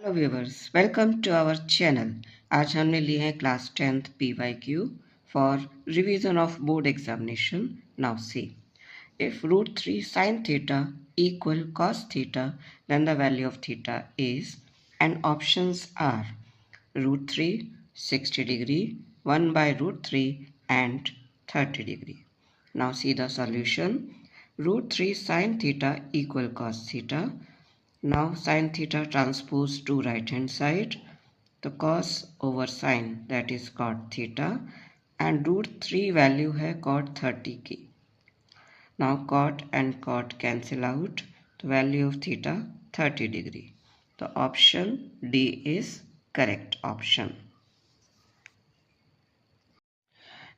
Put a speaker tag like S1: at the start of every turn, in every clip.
S1: Hello viewers, welcome to our channel. आज हमने लिए हैं class 10th PYQ for revision of board examination. Now see, if root 3 sin theta equal cos theta, then the value of theta is, and options are root 3, 60 degree, 1 by root 3 and 30 degree. Now see the solution. Root 3 sin theta equal cos theta. Now sin theta transpose to right hand side, the cos over sin, that is cot theta, and root 3 value है cot 30 की. Now cot and cot cancel out, the value of theta 30 degree. The option D is correct option.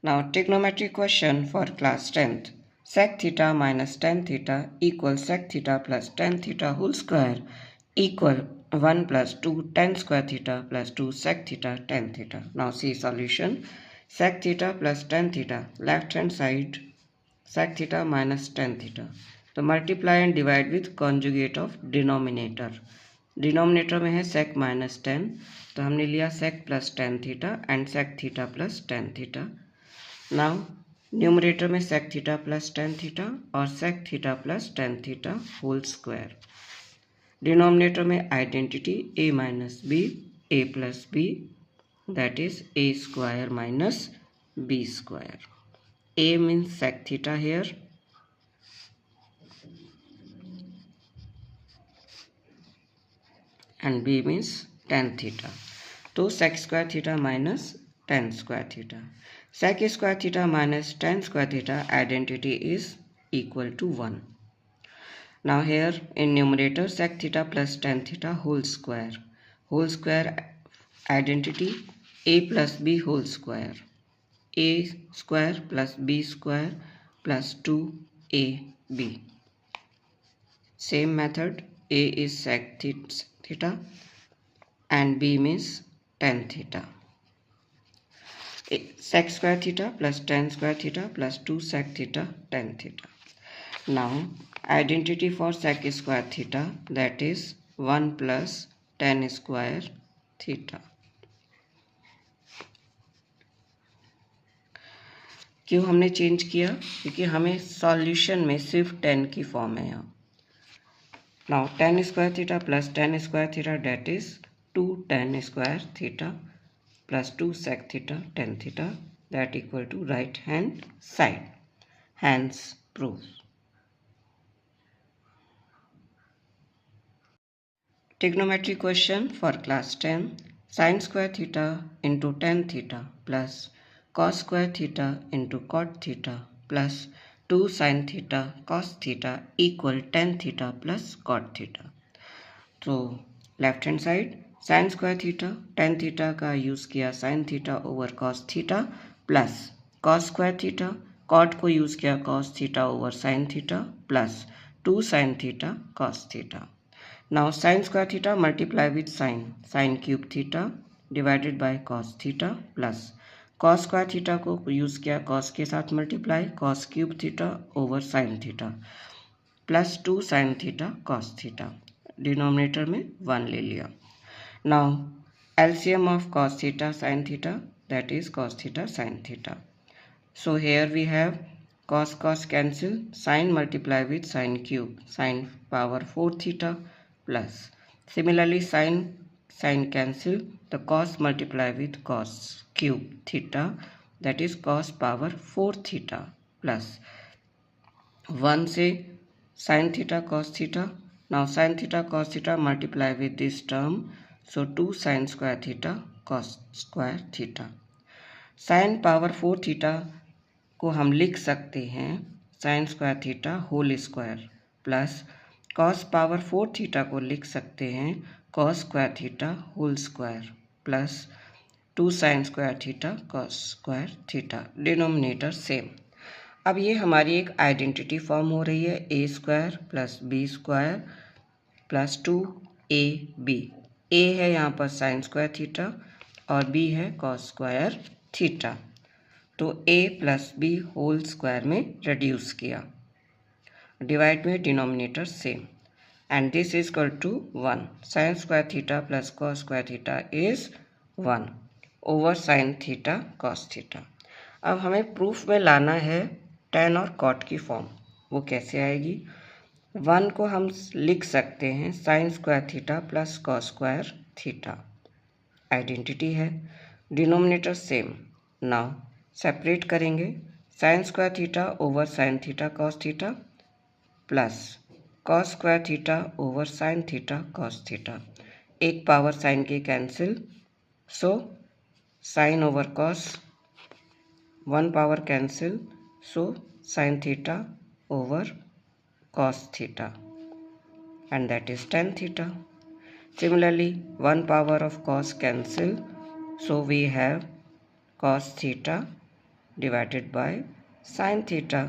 S1: Now trigonometry question for class 10th. Sec theta minus tan theta equals sec theta plus tan theta whole square equal 1 plus 2 tan square theta plus 2 sec theta tan theta. Now see solution. Sec theta plus tan theta, left hand side sec theta minus tan theta. तो multiply and divide with conjugate of denominator. Denominator में है sec minus ten, तो हमने लिया sec plus ten theta and sec theta plus ten theta. Now numerator में sec theta plus ten theta और sec theta plus ten theta whole square. Denominator में identity a minus b, a plus b, that is a square minus b square. a means sec theta here and b means tan theta. तो sec square theta minus tan square theta. Sec square theta minus tan square theta identity is equal to 1. Now here in numerator sec theta plus tan theta whole square. Whole square identity a plus b whole square. A square plus b square plus 2ab. Same method, a is sec theta and b means tan theta. Sec square theta plus tan square theta plus 2 sec theta tan theta. Now identity for sec square theta, that is 1 plus tan square theta. क्यों हमने change किया? क्योंकि हमें solution में सिर्फ tan की form है यहाँ. Now tan square theta plus tan square theta, that is 2 tan square theta plus 2 sec theta tan theta, that equal to right hand side. Hence proof. Trigonometry question for class 10. Sin square theta into tan theta plus cos square theta into cot theta plus 2 sin theta cos theta equal tan theta plus cot theta. तो left hand side sine square theta tan theta का use किया sine theta over cos theta plus cos square theta cot को use किया cos theta over sine theta plus 2 sine theta cos theta. Now sine square theta multiply with sine cube theta divided by cos theta plus cos square theta को use किया cos के साथ multiply cos cube theta over sine theta plus 2 sine theta cos theta. Denominator में 1 ले लिया. Now LCM of cos theta sin theta, that is cos theta sin theta. So here we have cos cancel, sin multiply with sin cube, sin power 4 theta plus similarly sin cancel, the cos multiply with cos cube theta, that is cos power 4 theta plus 1 से sin theta cos theta. Now sin theta cos theta multiply with this term, so 2 sin square theta cos square theta. sin power 4 theta को हम लिख सकते हैं sin square थीटा whole square plus cos power 4 theta को लिख सकते हैं cos square theta whole square plus 2 sin square theta cos square theta. Denominator same. अब ये हमारी एक आइडेंटिटी फॉर्म हो रही है a square plus b square plus 2ab. A है यहाँ पर साइन स्क्वायर थीटा और बी है कॉस स्क्वायर थीटा. तो ए प्लस बी होल स्क्वायर में रिड्यूस किया, डिवाइड में denominator same. and this is equal to 1. Sin square theta plus cos square theta is 1 over sin theta cos theta. अब हमें proof में लाना है tan और cot की फॉर्म. वो कैसे आएगी? 1 को हम लिख सकते हैं sin square theta plus cos square theta. Identity है, डिनोमिनेटर सेम. नाउ सेपरेट करेंगे sin square theta over sin theta cos theta plus cos square theta over sin theta cos theta. एक पावर साइन की cancel, so sine over cos, one power cancel, so sin theta over cos theta, and that is tan theta. Similarly, one power of cos cancel, so we have cos theta divided by sin theta,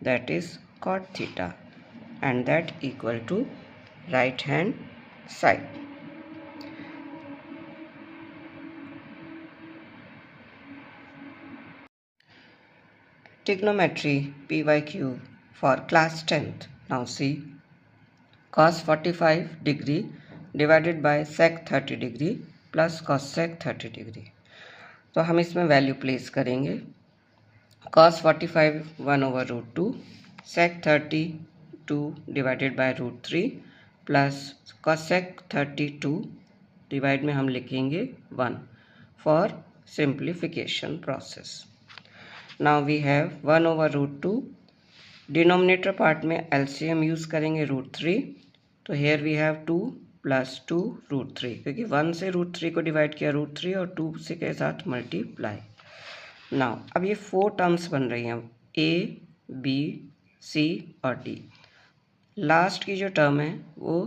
S1: that is cot theta, and that equal to right hand side. Trigonometry PYQ for class 10th. Now see, cos 45 degree divided by sec 30 degree plus cos sec 30 degree. तो हम इसमें value place करेंगे. cos 45 1 over root 2, sec 32 divided by root 3 plus cos sec 32 divide में हम लिखेंगे 1 for simplification process. Now we have 1 over root 2. Denominator part में LCM use करेंगे root 3. तो here we have 2 plus 2 root 3, क्योंकि 1 से root 3 को डिवाइड किया रूट 3 और 2 से के साथ मल्टीप्लाई. नाउ अब ये 4 टर्म्स बन रही हैं, ए बी सी और डी. लास्ट की जो टर्म है वो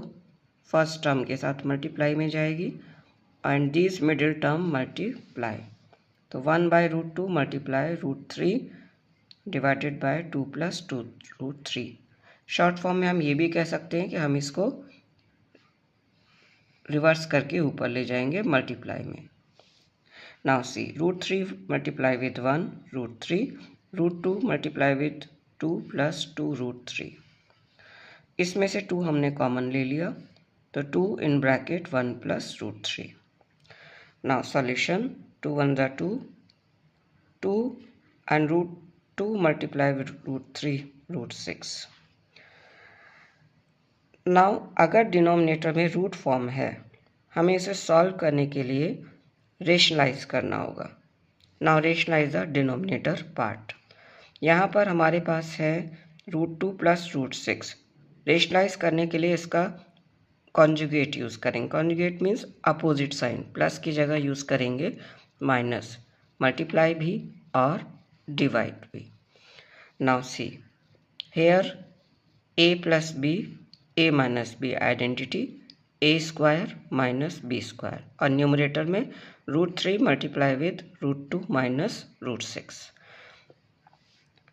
S1: फर्स्ट टर्म के साथ मल्टीप्लाई में जाएगी and this middle term multiply. तो 1 by root 2 multiply root 3 divided by 2 plus 2 root 3. Short form में हम ये भी कह सकते हैं कि हम इसको रिवर्स करके ऊपर ले जाएंगे मल्टीप्लाई में. Now see, root 3 multiply with 1 root 3, root 2 multiply with 2 plus 2 root 3. इसमें से 2 हमने कॉमन ले लिया, तो 2 in bracket 1 plus root 3. Now solution, 2 1 जा 2, 2 and root 2 multiply with root 3 root 6. Now अगर डिनोमिनेटर में रूट फॉर्म है, हमें इसे सॉल्व करने के लिए रेशनलाइज करना होगा. Now rationalise the denominator part. यहाँ पर हमारे पास है रूट 2 प्लस रूट 6. रेशनलाइज करने के लिए इसका कॉन्जुगेट यूज़ करेंगे. Conjugate means opposite sign, plus की जगह यूज़ करेंगे माइनस, मल्टीप्लाई भी और डिवाइड भी. Now see, here a plus b, a minus b identity, a square minus b square, और न्यूमरेटर में root 3 multiply with root 2 minus root 6.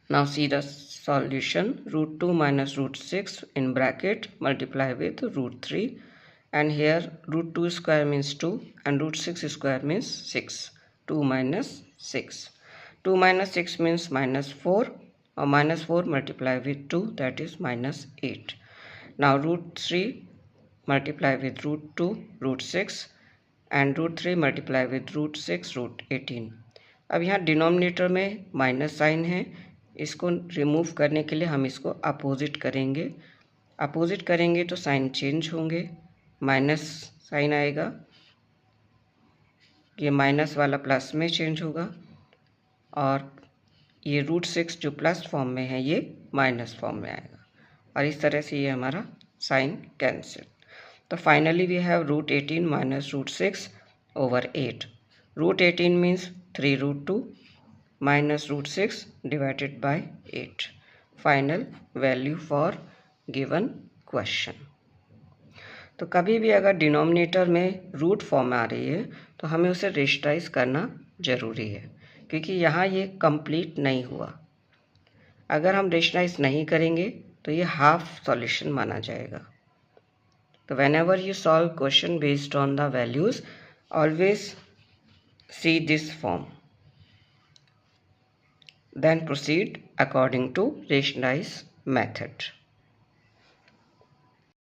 S1: Now see the solution, root 2 minus root 6 in bracket multiply with root 3, and here root 2 square means 2 and root 6 square means 6. 2 minus 6. 2 minus 6 means minus 4, or minus 4 multiply with 2, that is minus 8. Now root 3 multiply with root 2 root 6 and root 3 multiply with root 6 root 18. अब यहाँ denominator में minus sign है, इसको remove करने के लिए हम इसको अपोजिट करेंगे. अपोजिट करेंगे तो साइन चेंज होंगे, माइनस साइन आएगा, ये माइनस वाला प्लस में चेंज होगा, और ये रूट 6 जो प्लस फॉर्म में है ये माइनस फॉर्म में आएगा, और इस तरह से ये हमारा साइन कैंसिल. तो finally we have root 18 minus root 6 over 8. Root 18 means 3 root 2 minus root 6 divided by 8. Final value for given question. तो कभी भी अगर डिनोमिनेटर में रूट फॉर्म आ रही है तो हमें उसे रेशनलाइज करना ज़रूरी है, क्योंकि यहाँ ये कंप्लीट नहीं हुआ. अगर हम रेशनलाइज नहीं करेंगे तो ये हाफ सॉल्यूशन माना जाएगा. तो whenever you solve question based on the values, always see this form. Then proceed according to rationalize method.